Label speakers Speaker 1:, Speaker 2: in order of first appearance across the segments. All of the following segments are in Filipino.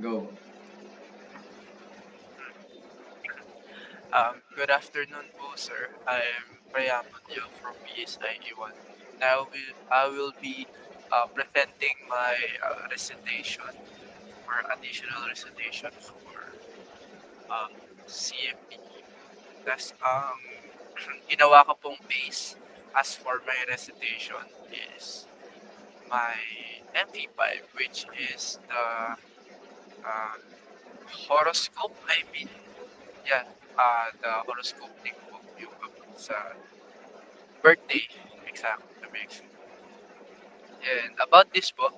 Speaker 1: Go.
Speaker 2: Good afternoon po, sir. I'm Priyamatyo from PSIE1. I will be presenting my recitation or additional recitation for CMP. That's ginawa ko pong base as for my recitation is my MP5, which is the uh, horoscope. I mean, yeah, the horoscope thing po yung about sa birthday, exactly, to be exact. And about this po,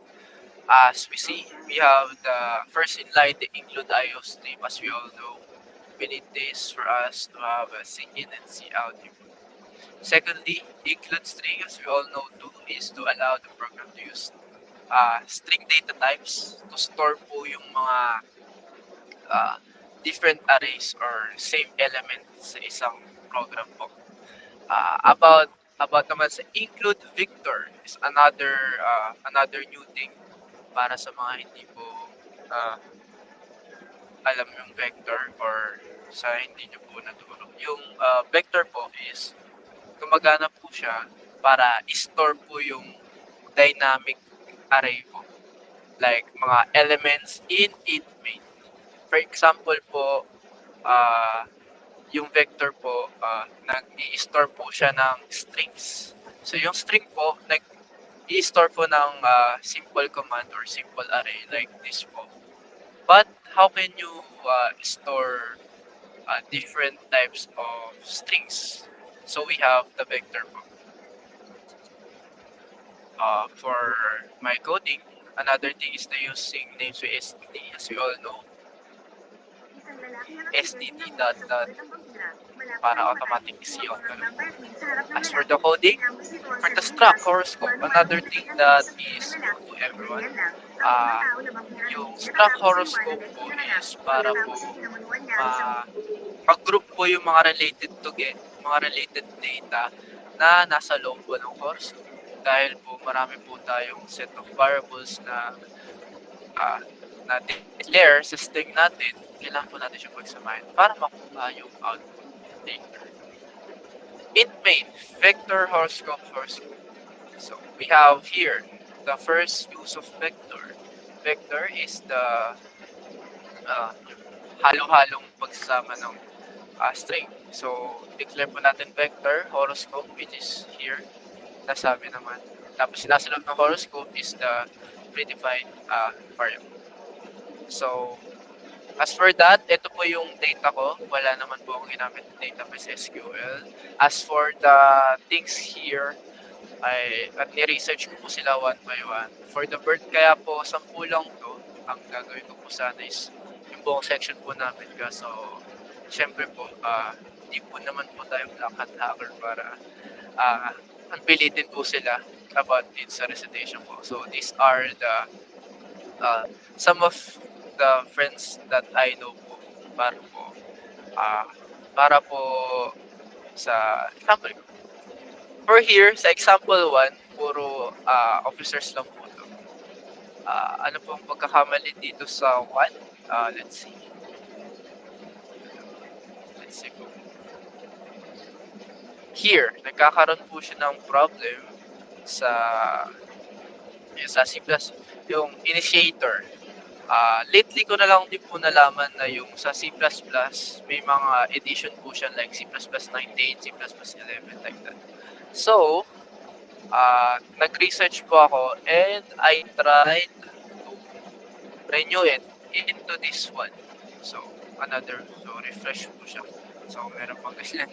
Speaker 2: as we see, we have the first in line, the include IO stream. As we all know, we need this for us to have a see in and see out. Secondly, include string, as we all know too, is to allow the program to use string data types to store po yung mga uh, different arrays or same element sa isang program po. About naman sa include Victor is another new thing para sa mga hindi po uh, alam yung vector or sa hindi nyo po naturo. Yung vector po is gumagana po siya para i-store po yung dynamic array po. Like mga elements in int main. For example po, yung vector po, nag-i-store po siya ng strings. So yung string po, nag-i-store po ng simple command or simple array like this po. But how can you store different types of strings? So we have the vector po. For my coding, another thing is the using names with STD. As we all know, STD dot para automatic see on ganun. As for the coding, for the struct horoscope, another thing that is new to everyone, uh, yung struct horoscope po is para po mag-group po yung mga mga related data na nasa loob po ng horoscope. Dahil po marami po tayong set of variables na declare sa string natin, kailangan po natin siya pagsamahin para makuha yung output later. Int main, vector horoscope. So we have here the first use of vector. Vector is the halo-halong pagsasama ng string. So declare po natin vector horoscope, which is here. Nasabi naman. Tapos sinasalog ng horoscope is the predefined variable. So, as for that, ito po yung data ko. Wala naman po akong ginamit ng database SQL. As for the things here, at ni-research ko po sila one by one. For the bird, kaya po 10 lang to. Ang gagawin ko po sana is yung buong section po namin. So, syempre po, di po naman po tayo black hat hacker para pilitin po sila about it sa recitation po. So, these are the some of the friends that I know po para po sa example ko. For here, sa example 1, puro officers lang po to. Ano pong pagkakamali dito sa 1? Let's see po. Here, nagkakaroon po siya ng problem sa C++, yung initiator. Lately ko na lang din po nalaman na yung sa C++, may mga edition po siya like C++ 98, C++ 11, like that. So, nag-research po ako and I tried to renew it into this one. So, refresh po siya. So, meron pang ganyan.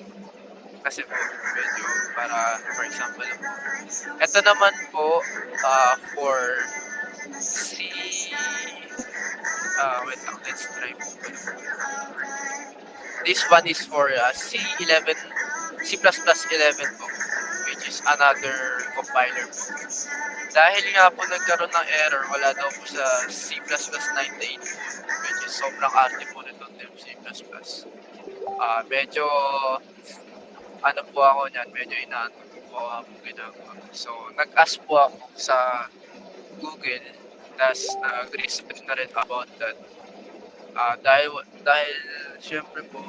Speaker 2: Kasi medyo para, for example, ito naman po for wait lang, let's try po. This one is for C11, C++ 11 po, which is another compiler po. Dahil nga po nagkaroon ng error, wala daw po sa C++ 98 po, which is sobrang arte po nitong C++. Medyo ano po ako niyan, medyo inaantok po ako ginagawa. So, nag-ask po ako sa Google, tas nag-research na rin about that. Dahil siyempre po,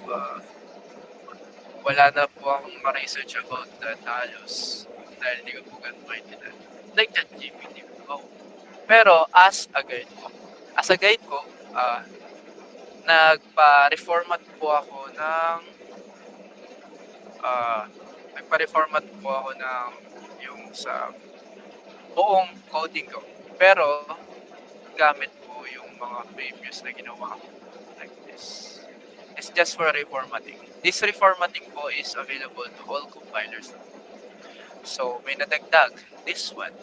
Speaker 2: wala na po akong ma-research about that halos dahil hindi ko po ganun maintindihan. Like ChatGPT po. Pero as a guide po, nagpa-reformat po ako ng ah, nagpa-reformat po ako ng yung sa buong coding ko. Pero gamit po yung mga previous na ginawa ko like this. It's just for reformatting. This reformatting po is available to all compilers. So, may nadagdag. This one.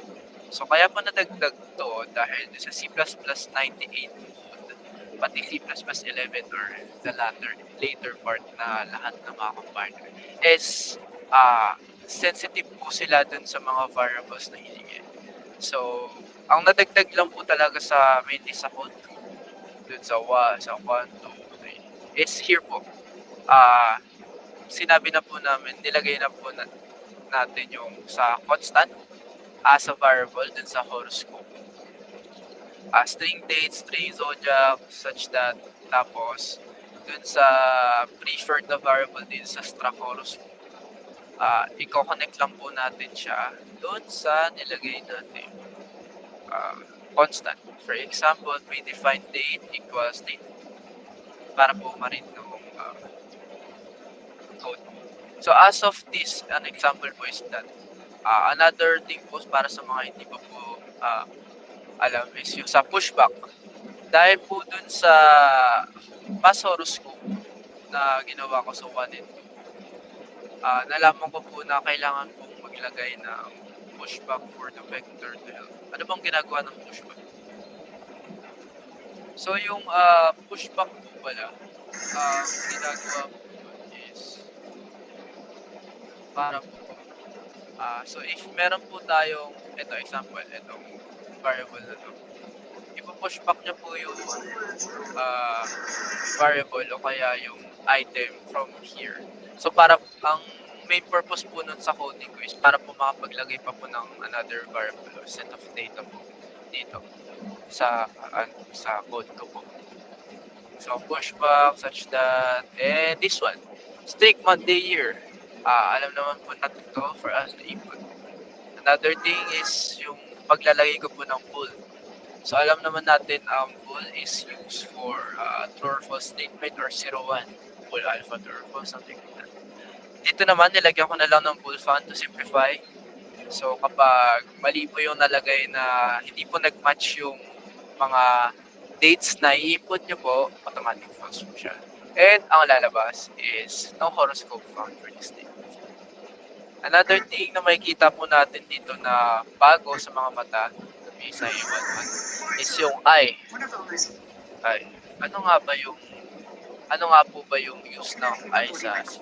Speaker 2: So, kaya po nadagdag to dahil sa C++ 98 code, pati C++ 11 or the later part na lahat ng mga compiler is sensitive po sila dun sa mga variables na hilingi. So, ang nadagdag lang po talaga sa mainly sa code dun sa 1, 2, 3 is here po. Sinabi na po namin, nilagay na po natin yung sa constant as a variable dun sa horoscope. String date, string zodiac, such that. Tapos, dun sa preferred na variable din sa struct horoscope, i-connect lang po natin siya dun sa nilagay natin constant. For example, predefined date equals date para po ma-read ng code. So as of this, an example po is that another thing po para sa mga hindi pa po alam is yung sa pushback. Dahil po dun sa past horoscope na ginawa ko sa 1 and 2, nalaman ko po na kailangan pong maglagay ng pushback for the vector 12. Ano bang ginagawa ng pushback? So yung pushback po pala, ginagawa po is para po so if meron po tayong example, itong variable na to, ipo-push back niya po yung variable o kaya yung item from here. So para ang main purpose po nun sa coding ko is para po makapaglagay pa po ng another variable or set of data po dito sa code ko po. So pushback such that, and this one, strict Monday year. Alam naman po natin to for us to input. Another thing is yung paglalagay ko po ng bool. So alam naman natin ang bool is used for true or false statement or 0-1, bool alpha, true or false, something like that. Dito naman nilagyan ko na lang ng bool font to simplify. So kapag mali po yung nalagay na hindi po nag-match yung mga dates na i-input nyo po, automatic false po siya. And ang lalabas is no horoscope found for this day. Another thing na makikita po natin dito na bago sa mga mata, sa A11, is yung I. Ano nga po ba yung use ng I sa C++?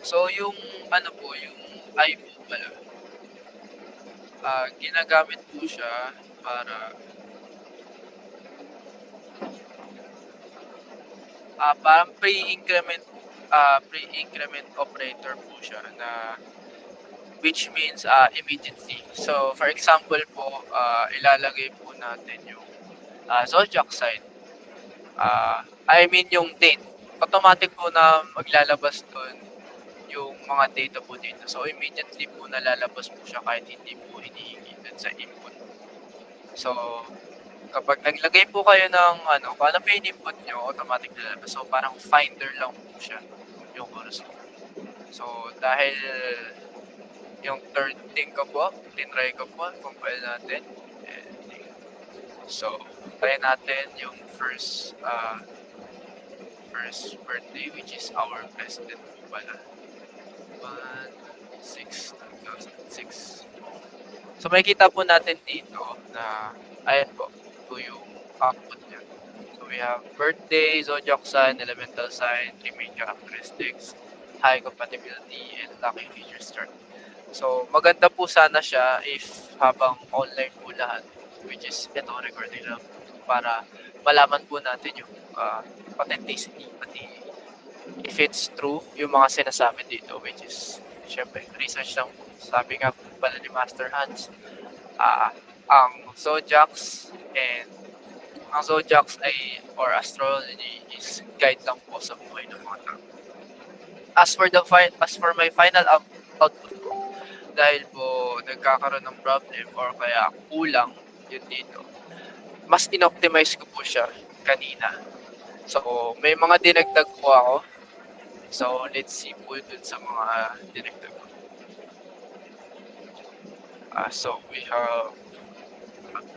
Speaker 2: So yung yung I po pala, ginagamit po siya para parang pre-increment operator po siya na which means immediately. So for example po, ilalagay po natin yung zodiac sign. Yung date. Automatic po na maglalabas doon yung mga data po dito. So immediately po nalalabas po siya kahit hindi po hinihingi dun sa input. So kapag naglagay po kayo ng kung ano pa yung input nyo, automatic lalabas. So parang finder lang po siya yung horoscope. So dahil yung third thing ko po, tinry ko po, compile natin. So try natin yung first birthday, which is our president pala. 1/6/2006. So makikita po natin dito na ayan po yung output niya. So we have birthday, zodiac sign, elemental sign, 3 main characteristics, high compatibility, and lucky feature start. So maganda po sana siya if habang online po lahat, which is ito recording lang para malaman po natin yung authenticity, pati if it's true yung mga sinasabi dito, which is syempre research lang po. Sabi nga po pala ni Master Hans, Ang zodiacs and ang zodiacs ay or astrology is guide lang po sa buhay ng mga tao. As for my final output po, dahil po nagkakaroon ng problem or kaya kulang yun dito, mas inoptimize ko po siya kanina. So, may mga dinagdag po ako. So, let's see po dun sa mga dinagdag ko. So, we have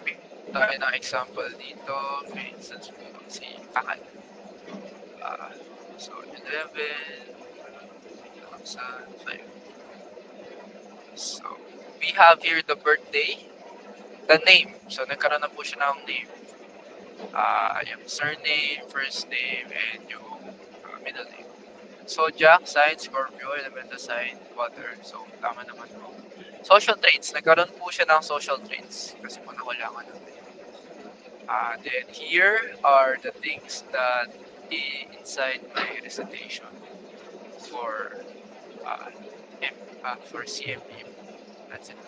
Speaker 2: pick tayo ng example dito. For instance po, si Kakal. So, 11, 5. So, we have here the birthday, the name. So, nagkaroon na po siya ng name. Yung surname, first name, and yung middle name. Zodiac, sign, Scorpio, elemental sign, water. So, tama naman po. Social traits. Nagkaroon po siya ng social traits. Kasi po nakulangan natin. Then here are the things that inside my recitation for CMP. That's it.